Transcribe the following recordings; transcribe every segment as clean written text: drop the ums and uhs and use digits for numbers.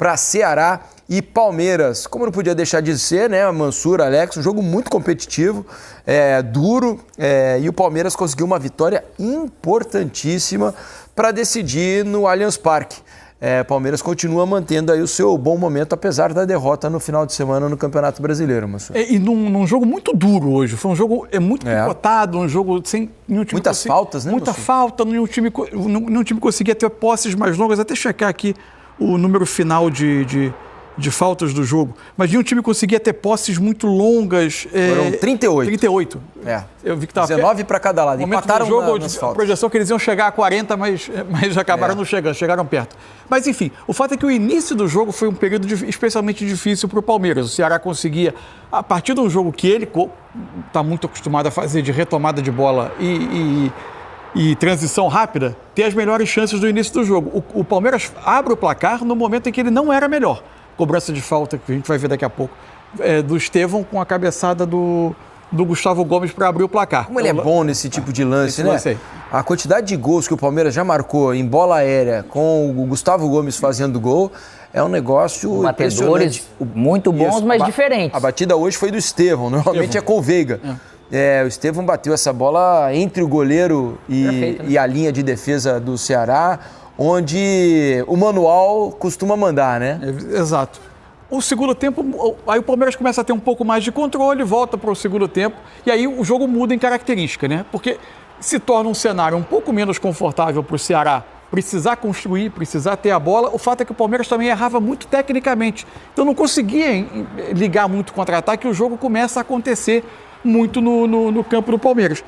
para Ceará e Palmeiras. Como não podia deixar de ser, né, Mansur, Alex, um jogo muito competitivo, duro, e o Palmeiras conseguiu uma vitória importantíssima para decidir no Allianz Parque. Palmeiras continua mantendo aí o seu bom momento, apesar da derrota no final de semana no Campeonato Brasileiro, Mansur. E num jogo muito duro hoje, foi um jogo muito picotado, um jogo sem nenhum time... Muitas faltas, né, Muita Mansur? falta, nenhum time conseguia ter posses mais longas, até checar aqui o número final de faltas do jogo, mas nenhum time conseguia ter posses muito longas. Foram 38. 38. Eu vi que estava 19 para cada lado. Empataram no jogo, a projeção que eles iam chegar a 40, mas acabaram não chegando, chegaram perto. Mas enfim, o fato é que o início do jogo foi um período especialmente difícil para o Palmeiras. O Ceará conseguia, a partir de um jogo que ele está muito acostumado a fazer de retomada de bola e transição rápida, ter as melhores chances do início do jogo. O Palmeiras abre o placar no momento em que ele não era melhor. Cobrança de falta, que a gente vai ver daqui a pouco, do Estevão com a cabeçada do Gustavo Gomes para abrir o placar. Como ele é bom nesse tipo de lance, né? Lance A quantidade de gols que o Palmeiras já marcou em bola aérea com o Gustavo Gomes fazendo gol é um negócio batedores muito bons, isso, mas diferentes. A batida hoje foi do Estevão, normalmente é com o Veiga. O Estevão bateu essa bola entre o goleiro e a linha de defesa do Ceará, onde o manual costuma mandar, né? Exato. O segundo tempo, aí o Palmeiras começa a ter um pouco mais de controle, volta para o segundo tempo, e aí o jogo muda em característica, né? Porque se torna um cenário um pouco menos confortável para o Ceará precisar construir, precisar ter a bola. O fato é que o Palmeiras também errava muito tecnicamente. Então não conseguia ligar muito contra-ataque, e o jogo começa a acontecer muito no campo do Palmeiras.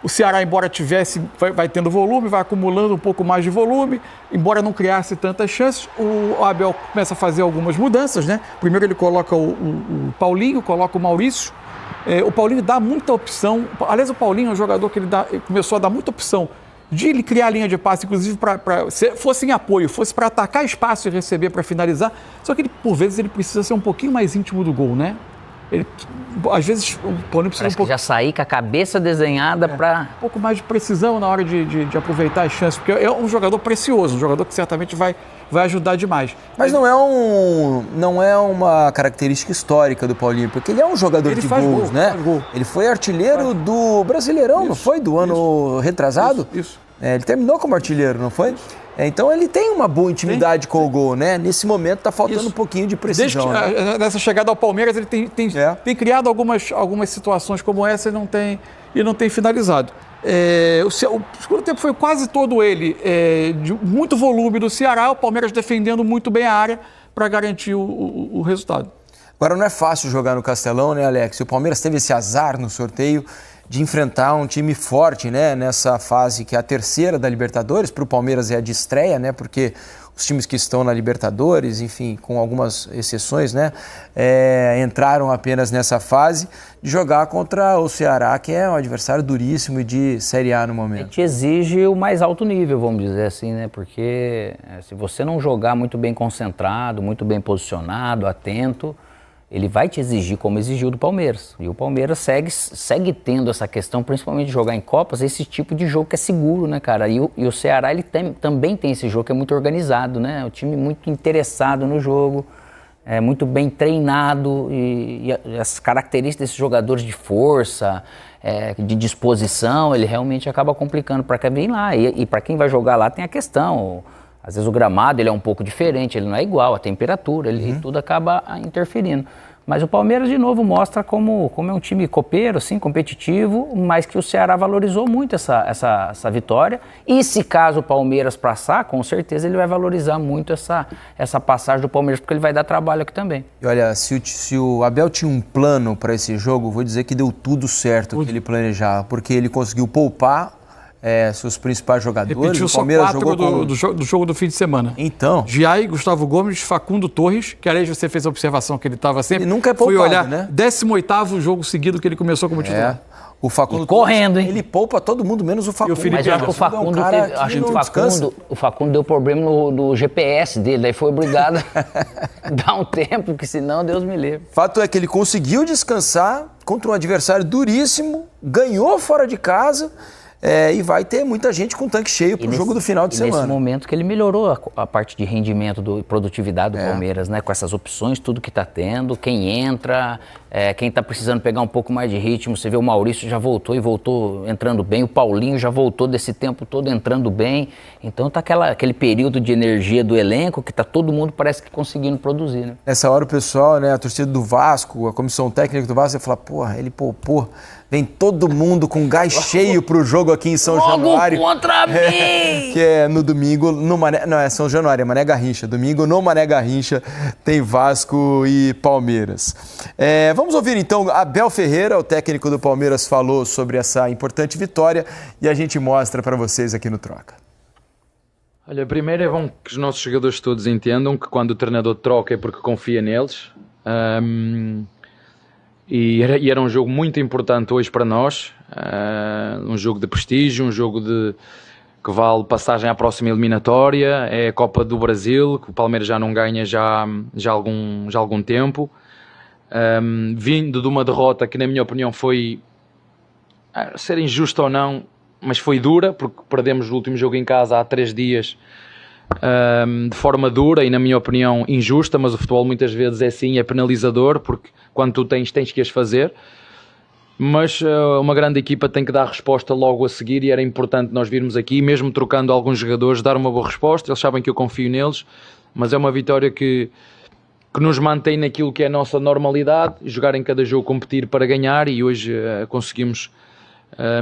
O Ceará, embora vai tendo volume, vai acumulando um pouco mais de volume, embora não criasse tantas chances, o Abel começa a fazer algumas mudanças, né? Primeiro ele coloca o Paulinho, coloca o Maurício. O Paulinho dá muita opção. Aliás, o Paulinho é um jogador que ele começou a dar muita opção de ele criar a linha de passe, inclusive se fosse em apoio, fosse para atacar espaço e receber para finalizar. Só que por vezes ele precisa ser um pouquinho mais íntimo do gol, né? Às vezes o Paulinho precisa já sair com a cabeça desenhada para... Um pouco mais de precisão na hora de aproveitar as chances, porque é um jogador precioso, um jogador que certamente vai ajudar demais. Mas não é uma característica histórica do Paulinho, porque ele é um jogador de gols, né? Ele foi artilheiro do Brasileirão, não foi? Do ano retrasado? Isso. Ele terminou como artilheiro, não foi? Então ele tem uma boa intimidade com o gol, né? Nesse momento está faltando um pouquinho de precisão. Nessa chegada ao Palmeiras, ele tem criado algumas situações como essa e não tem finalizado. O segundo tempo foi quase todo ele de muito volume do Ceará, o Palmeiras defendendo muito bem a área para garantir o resultado. Agora não é fácil jogar no Castelão, né, Alex? O Palmeiras teve esse azar no sorteio de enfrentar um time forte, né, nessa fase que é a terceira da Libertadores. Para o Palmeiras é a de estreia, né, porque os times que estão na Libertadores, enfim, com algumas exceções, né, entraram apenas nessa fase de jogar contra o Ceará, que é um adversário duríssimo e de Série A no momento. Te exige o mais alto nível, vamos dizer assim, né, porque se você não jogar muito bem concentrado, muito bem posicionado, atento, ele vai te exigir como exigiu do Palmeiras. E o Palmeiras segue tendo essa questão, principalmente de jogar em Copas, esse tipo de jogo que é seguro, né, cara? E o Ceará, ele também tem esse jogo que é muito organizado, né? O time muito interessado no jogo, muito bem treinado, e as características desses jogadores de força, de disposição, ele realmente acaba complicando para quem vem lá. E para quem vai jogar lá tem a questão... Às vezes o gramado ele é um pouco diferente, ele não é igual, a temperatura, tudo acaba interferindo. Mas o Palmeiras, de novo, mostra como é um time copeiro, sim, competitivo, mas que o Ceará valorizou muito essa vitória. E se caso o Palmeiras passar, com certeza ele vai valorizar muito essa passagem do Palmeiras, porque ele vai dar trabalho aqui também. E olha, se o Abel tinha um plano para esse jogo, vou dizer que deu tudo certo o que ele planejava, porque ele conseguiu poupar seus principais jogadores. Repetiu o Palmeiras só 4 do jogo do fim de semana. Então. Giai, Gustavo Gomes, Facundo Torres, que aliás você fez a observação que ele estava sempre. Ele nunca é poupado, fui olhar, né? 18º jogo seguido que ele começou como titular. O Facundo correndo, hein? Ele poupa todo mundo, menos o Facundo. Mas eu acho que o Facundo, o Facundo deu problema no GPS dele, daí foi obrigado a dar um tempo, porque senão Deus me livre. Fato é que ele conseguiu descansar contra um adversário duríssimo, ganhou fora de casa. e vai ter muita gente com tanque cheio para o jogo do final de semana. Nesse momento que ele melhorou a parte de rendimento e produtividade do Palmeiras, né? Com essas opções, tudo que está tendo, quem entra, quem está precisando pegar um pouco mais de ritmo. Você vê o Maurício já voltou e voltou entrando bem, o Paulinho já voltou desse tempo todo entrando bem. Então tá aquele período de energia do elenco que tá todo mundo parece que conseguindo produzir, né? Nessa hora o pessoal, né, a torcida do Vasco, a comissão técnica do Vasco, vai falar, porra, ele poupou. Vem todo mundo com gás cheio pro jogo aqui em São Januário. Contra mim! Que é no domingo, no Mané... Não, é São Januário, é Mané Garrincha. Domingo, no Mané Garrincha, tem Vasco e Palmeiras. Vamos ouvir então, Abel Ferreira, o técnico do Palmeiras, falou sobre essa importante vitória e a gente mostra para vocês aqui no Troca. Olha, primeiro é bom que os nossos jogadores todos entendam que quando o treinador troca é porque confia neles. E era um jogo muito importante hoje para nós, um jogo de prestígio, um jogo que vale passagem à próxima eliminatória, é a Copa do Brasil, que o Palmeiras já não ganha já há algum tempo, vindo de uma derrota que na minha opinião foi, ser injusta ou não, mas foi dura, porque perdemos o último jogo em casa há 3 dias, de forma dura e na minha opinião injusta, mas o futebol muitas vezes é assim, é penalizador, porque quando tu tens que as fazer, mas uma grande equipa tem que dar resposta logo a seguir e era importante nós virmos aqui, mesmo trocando alguns jogadores, dar uma boa resposta. Eles sabem que eu confio neles, mas é uma vitória que nos mantém naquilo que é a nossa normalidade, jogar em cada jogo, competir para ganhar, e hoje conseguimos,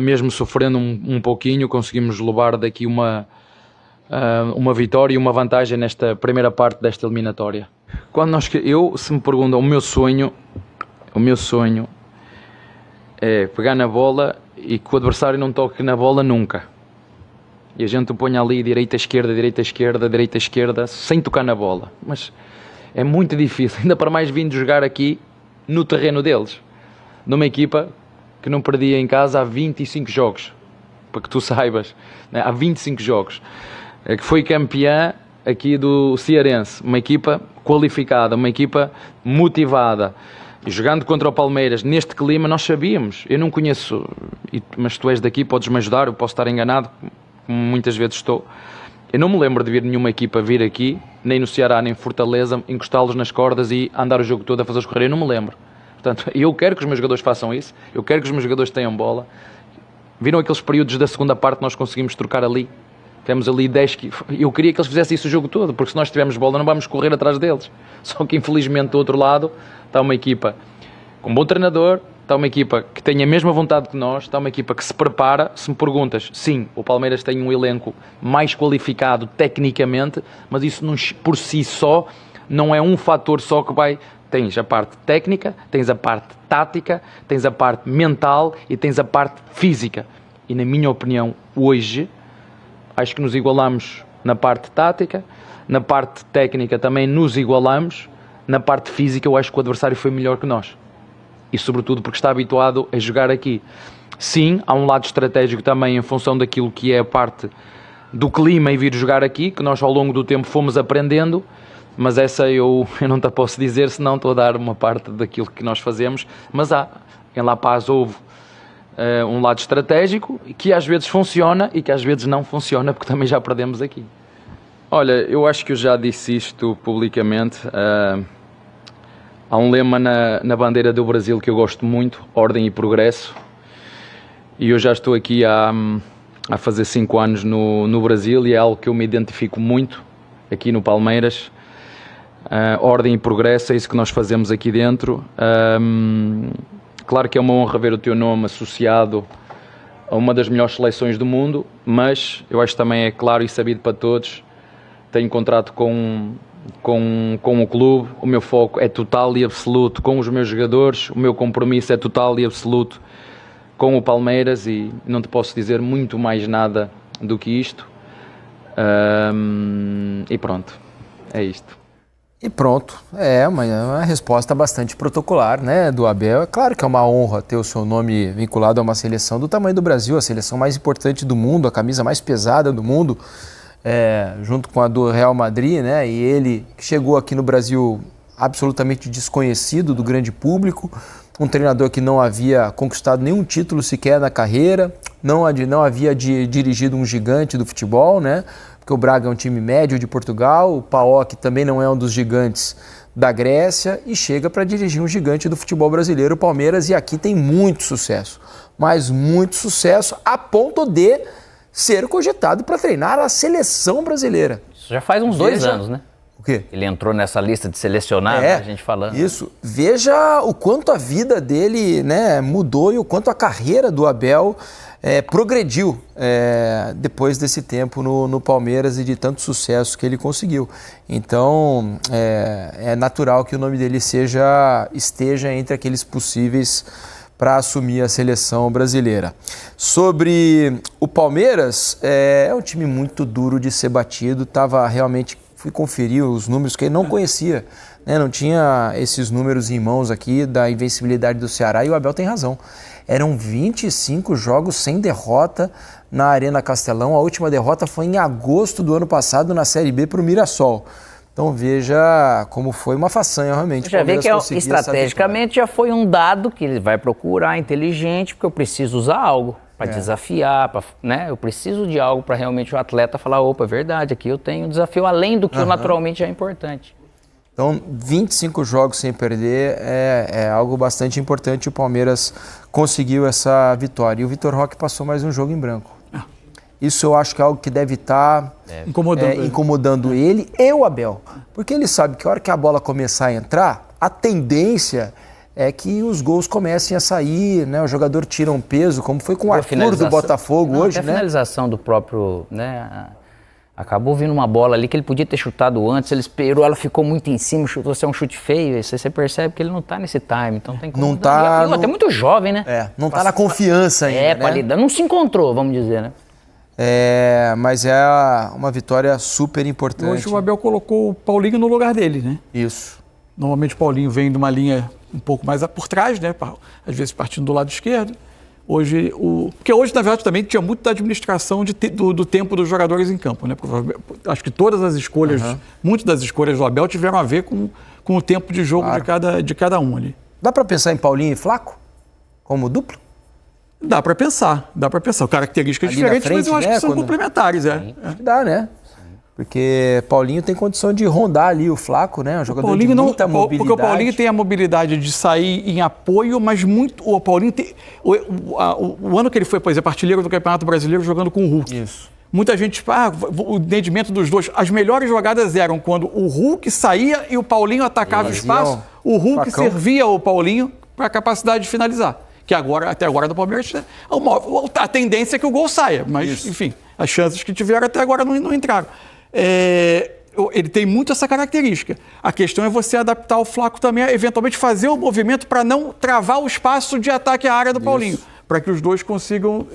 mesmo sofrendo um pouquinho, conseguimos levar daqui uma vitória e uma vantagem nesta primeira parte desta eliminatória. Se me perguntam, o meu sonho é pegar na bola e que o adversário não toque na bola nunca. E a gente o põe ali direita-esquerda, direita-esquerda, direita-esquerda, sem tocar na bola. Mas é muito difícil, ainda para mais vindo jogar aqui no terreno deles. Numa equipa que não perdia em casa há 25 jogos, para que tu saibas, né? Há 25 jogos. Que foi campeã aqui do Cearense, uma equipa qualificada, uma equipa motivada, e jogando contra o Palmeiras neste clima nós sabíamos, eu não conheço, mas tu és daqui, podes-me ajudar, eu posso estar enganado, como muitas vezes estou, eu não me lembro de ver nenhuma equipa vir aqui, nem no Ceará, nem em Fortaleza, encostá-los nas cordas e andar o jogo todo a fazer-os correr, eu não me lembro. Portanto, eu quero que os meus jogadores façam isso, eu quero que os meus jogadores tenham bola. Viram aqueles períodos da segunda parte que nós conseguimos trocar ali? Temos ali 10, eu queria que eles fizessem isso o jogo todo, porque se nós tivermos bola não vamos correr atrás deles. Só que infelizmente do outro lado está uma equipa com um bom treinador, está uma equipa que tem a mesma vontade que nós, está uma equipa que se prepara. Se me perguntas, sim, o Palmeiras tem um elenco mais qualificado tecnicamente, mas isso não, por si só não é um fator só que vai... Tens a parte técnica, tens a parte tática, tens a parte mental e tens a parte física. E na minha opinião, hoje... acho que nos igualamos na parte tática, na parte técnica também nos igualamos, na parte física eu acho que o adversário foi melhor que nós. E sobretudo porque está habituado a jogar aqui. Sim, há um lado estratégico também em função daquilo que é a parte do clima e vir jogar aqui, que nós ao longo do tempo fomos aprendendo, mas essa eu não te posso dizer, senão estou a dar uma parte daquilo que nós fazemos. Mas em La Paz houve um lado estratégico que às vezes funciona e que às vezes não funciona, porque também já perdemos aqui. Olha, eu acho que eu já disse isto publicamente. Há um lema na bandeira do Brasil que eu gosto muito, ordem e progresso, e eu já estou aqui a fazer 5 anos no Brasil e é algo que eu me identifico muito aqui no Palmeiras. Ordem e progresso, é isso que nós fazemos aqui dentro. Claro que é uma honra ver o teu nome associado a uma das melhores seleções do mundo, mas eu acho que também é claro e sabido para todos, tenho contrato com o clube, o meu foco é total e absoluto com os meus jogadores, o meu compromisso é total e absoluto com o Palmeiras e não te posso dizer muito mais nada do que isto. E pronto, é isto. E pronto, é uma resposta bastante protocolar, né, do Abel. É claro que é uma honra ter o seu nome vinculado a uma seleção do tamanho do Brasil, a seleção mais importante do mundo, a camisa mais pesada do mundo, junto com a do Real Madrid, né, e ele chegou aqui no Brasil absolutamente desconhecido do grande público, um treinador que não havia conquistado nenhum título sequer na carreira, não havia dirigido um gigante do futebol, né? Porque o Braga é um time médio de Portugal, o PAOK também não é um dos gigantes da Grécia e chega para dirigir um gigante do futebol brasileiro, o Palmeiras, e aqui tem muito sucesso, mas muito sucesso a ponto de ser cogitado para treinar a seleção brasileira. Isso já faz uns 2 anos, né? O quê? Ele entrou nessa lista de selecionados, a gente falando. Isso. Veja o quanto a vida dele, né, mudou e o quanto a carreira do Abel progrediu depois desse tempo no Palmeiras e de tanto sucesso que ele conseguiu. Então, é natural que o nome dele esteja entre aqueles possíveis para assumir a seleção brasileira. Sobre o Palmeiras, é um time muito duro de ser batido, fui conferir os números que ele não conhecia, né? Não tinha esses números em mãos aqui da invencibilidade do Ceará, e o Abel tem razão. Eram 25 jogos sem derrota na Arena Castelão. A última derrota foi em agosto do ano passado na Série B para o Mirassol. Então veja como foi uma façanha realmente. Já vê que estrategicamente já foi um dado que ele vai procurar inteligente, porque eu preciso usar algo para desafiar, né? Eu preciso de algo para realmente o atleta falar, opa, é verdade, aqui eu tenho um desafio além do que naturalmente é importante. Então, 25 jogos sem perder é algo bastante importante. O Palmeiras conseguiu essa vitória. E o Vitor Roque passou mais um jogo em branco. Isso eu acho que é algo que deve estar incomodando ele e o Abel. Porque ele sabe que a hora que a bola começar a entrar, a tendência é que os gols comecem a sair, né? O jogador tira um peso, como foi com o Arthur do Botafogo hoje, né? A finalização do próprio, né? Acabou vindo uma bola ali que ele podia ter chutado antes, ele esperou, ela ficou muito em cima, chutou, é um chute feio, aí você percebe que ele não tá nesse time, então tem como... Não tá... Até muito jovem, né? Não tá na confiança ainda, qualidade, não se encontrou, vamos dizer, né? Mas é uma vitória super importante. Hoje o Abel colocou o Paulinho no lugar dele, né? Isso. Normalmente o Paulinho vem de uma linha um pouco mais por trás, né? Às vezes partindo do lado esquerdo. Porque hoje, na verdade, também tinha muito da administração do tempo dos jogadores em campo, né? Acho que todas as escolhas, muitas das escolhas do Abel tiveram a ver com o tempo de jogo de cada um ali. Dá para pensar em Paulinho e Flaco como duplo? Dá para pensar. Características diferentes, mas eu acho que são complementares. Acho que dá, né? Porque Paulinho tem condição de rondar ali o Flaco, né? Um jogador de muita mobilidade. Porque o Paulinho tem a mobilidade de sair em apoio, mas o Paulinho tem... O ano que ele foi, por exemplo, artilheiro do Campeonato Brasileiro jogando com o Hulk. Isso. Muita gente, o entendimento dos dois. As melhores jogadas eram quando o Hulk saía e o Paulinho atacava o espaço, o Hulk servia o Paulinho para a capacidade de finalizar. Que até agora do Palmeiras, a tendência é que o gol saia, mas, enfim, as chances que tiveram até agora não entraram. Ele tem muito essa característica. A questão é você adaptar o Flaco também, eventualmente fazer o movimento para não travar o espaço de ataque à área do Paulinho, para que os dois consigam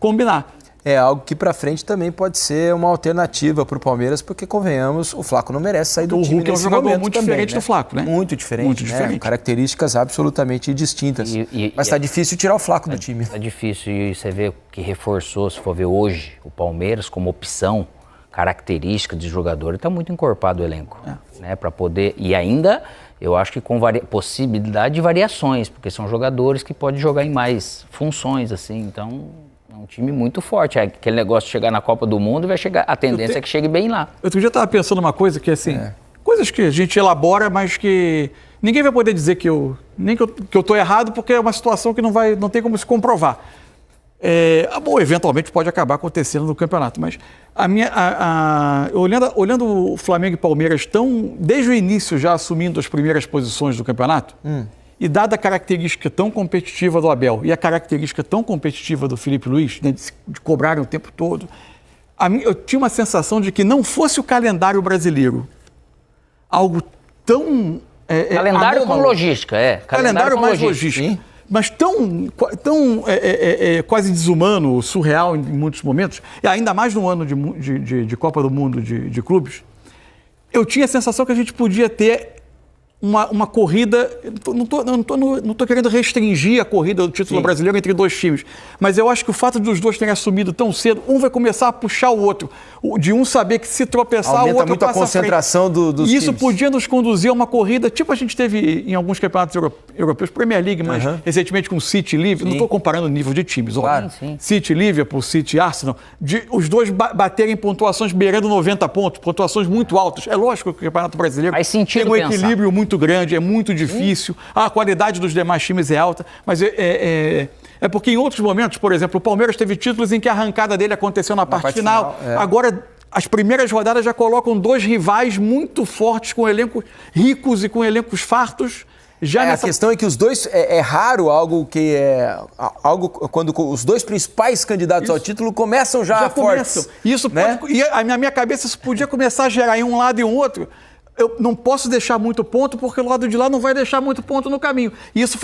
combinar. É algo que para frente também pode ser uma alternativa para o Palmeiras, porque, convenhamos, o Flaco não merece sair do time nesse momento. O Hulk é um jogador muito diferente do Flaco, né? Muito diferente, né? Características absolutamente distintas. Mas está difícil tirar o Flaco do time. Está difícil, e você vê que reforçou, se for ver hoje, o Palmeiras como opção, característica de jogador, está muito encorpado o elenco, né? Para poder... E ainda, eu acho que com possibilidade de variações, porque são jogadores que podem jogar em mais funções, assim, então... É um time muito forte. Aquele negócio de chegar na Copa do Mundo, a tendência é que chegue bem lá. Outro dia eu estava pensando uma coisa que, assim, coisas que a gente elabora, mas que ninguém vai poder dizer que eu estou errado, porque é uma situação que não tem como se comprovar. Eventualmente pode acabar acontecendo no campeonato, mas olhando o Flamengo e Palmeiras desde o início já assumindo as primeiras posições do campeonato, e dada a característica tão competitiva do Abel e a característica tão competitiva do Felipe Luiz, né, de cobrarem o tempo todo, eu tinha uma sensação de que não fosse o calendário brasileiro algo tão... calendário com logística, Calendário mais logística. Sim. Mas tão quase desumano, surreal em muitos momentos, e ainda mais no ano de Copa do Mundo de clubes, eu tinha a sensação que a gente podia ter uma corrida, não tô querendo restringir a corrida do título brasileiro entre dois times, mas eu acho que o fato dos dois terem assumido tão cedo, um vai começar a puxar o outro, de um saber que se tropeçar, aumenta o outro muito passa a concentração dos e isso times. podia nos conduzir a uma corrida, tipo a gente teve em alguns campeonatos europeus, Premier League, mas recentemente com o City e Liverpool, não estou comparando o nível de times, Claro. City, Liverpool, City e Arsenal, os dois baterem pontuações beirando 90 pontos, pontuações muito altas. É lógico que o Campeonato Brasileiro Faz sentido tem um pensar. equilíbrio muito grande, é muito difícil, a qualidade dos demais times é alta, mas é porque em outros momentos, por exemplo, o Palmeiras teve títulos em que a arrancada dele aconteceu na parte final. Agora, as primeiras rodadas já colocam dois rivais muito fortes, com elencos ricos e com elencos fartos. A questão é que os dois, é raro algo que quando os dois principais candidatos ao título começam já fortes. Isso né? E na minha cabeça isso podia começar a gerar em um lado e um outro. Eu não posso deixar muito ponto, porque o lado de lá não vai deixar muito ponto no caminho. E isso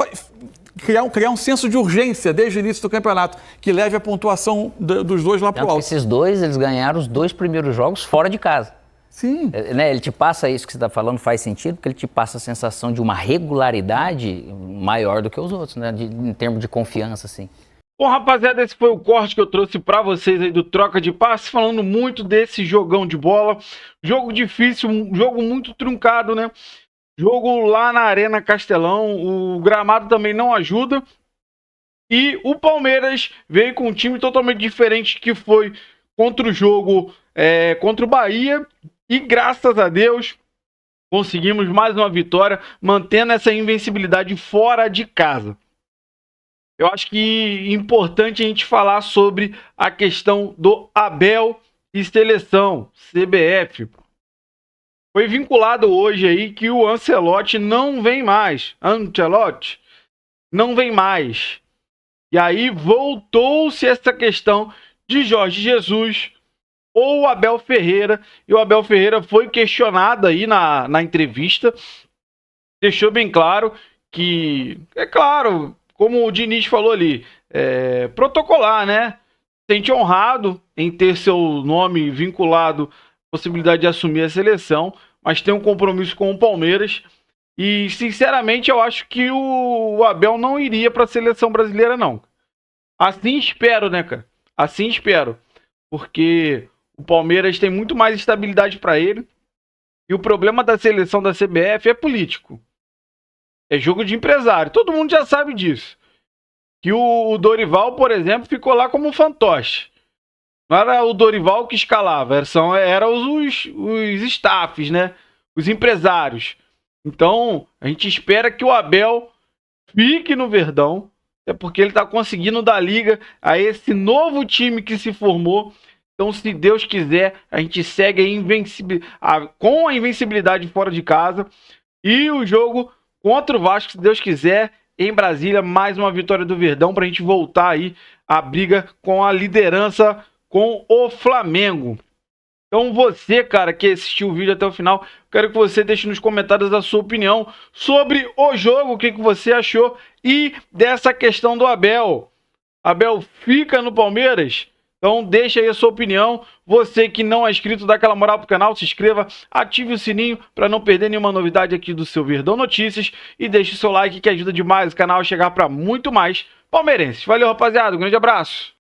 criar um senso de urgência desde o início do campeonato, que leve a pontuação dos dois lá para o alto. Esses dois, eles ganharam os 2 primeiros jogos fora de casa. Sim. Ele te passa isso que você está falando, faz sentido, porque ele te passa a sensação de uma regularidade maior do que os outros, né? Em termos de confiança, assim. Bom, rapaziada, esse foi o corte que eu trouxe para vocês aí do Troca de Passe, falando muito desse jogão de bola. Jogo difícil, um jogo muito truncado, né? Jogo lá na Arena Castelão, o gramado também não ajuda. E o Palmeiras veio com um time totalmente diferente que foi contra o jogo contra o Bahia. E graças a Deus conseguimos mais uma vitória, mantendo essa invencibilidade fora de casa. Eu acho que é importante a gente falar sobre a questão do Abel e seleção, CBF. Foi vinculado hoje aí que o Ancelotti não vem mais. Ancelotti não vem mais. E aí voltou-se essa questão de Jorge Jesus ou Abel Ferreira. E o Abel Ferreira foi questionado aí na entrevista. Deixou bem claro que, é claro, como o Diniz falou ali, protocolar, né? Sente honrado em ter seu nome vinculado à possibilidade de assumir a seleção, mas tem um compromisso com o Palmeiras. E, sinceramente, eu acho que o Abel não iria para a seleção brasileira, não. Assim espero, né, cara? Assim espero. Porque o Palmeiras tem muito mais estabilidade para ele. E o problema da seleção da CBF é político. É jogo de empresário. Todo mundo já sabe disso. Que o Dorival, por exemplo, ficou lá como um fantoche. Não era o Dorival que escalava, eram os staffs, né? Os empresários. Então, a gente espera que o Abel fique no Verdão, é porque ele está conseguindo dar liga a esse novo time que se formou. Então, se Deus quiser, a gente segue com a invencibilidade fora de casa. E o jogo contra o Vasco, se Deus quiser, em Brasília, mais uma vitória do Verdão para a gente voltar aí a briga com a liderança com o Flamengo. Então você, cara, que assistiu o vídeo até o final, quero que você deixe nos comentários a sua opinião sobre o jogo, o que você achou e dessa questão do Abel. Abel fica no Palmeiras? Então deixa aí a sua opinião. Você que não é inscrito, dá aquela moral pro canal, se inscreva, ative o sininho para não perder nenhuma novidade aqui do seu Verdão Notícias e deixe o seu like que ajuda demais o canal a chegar para muito mais palmeirenses. Valeu, rapaziada, um grande abraço.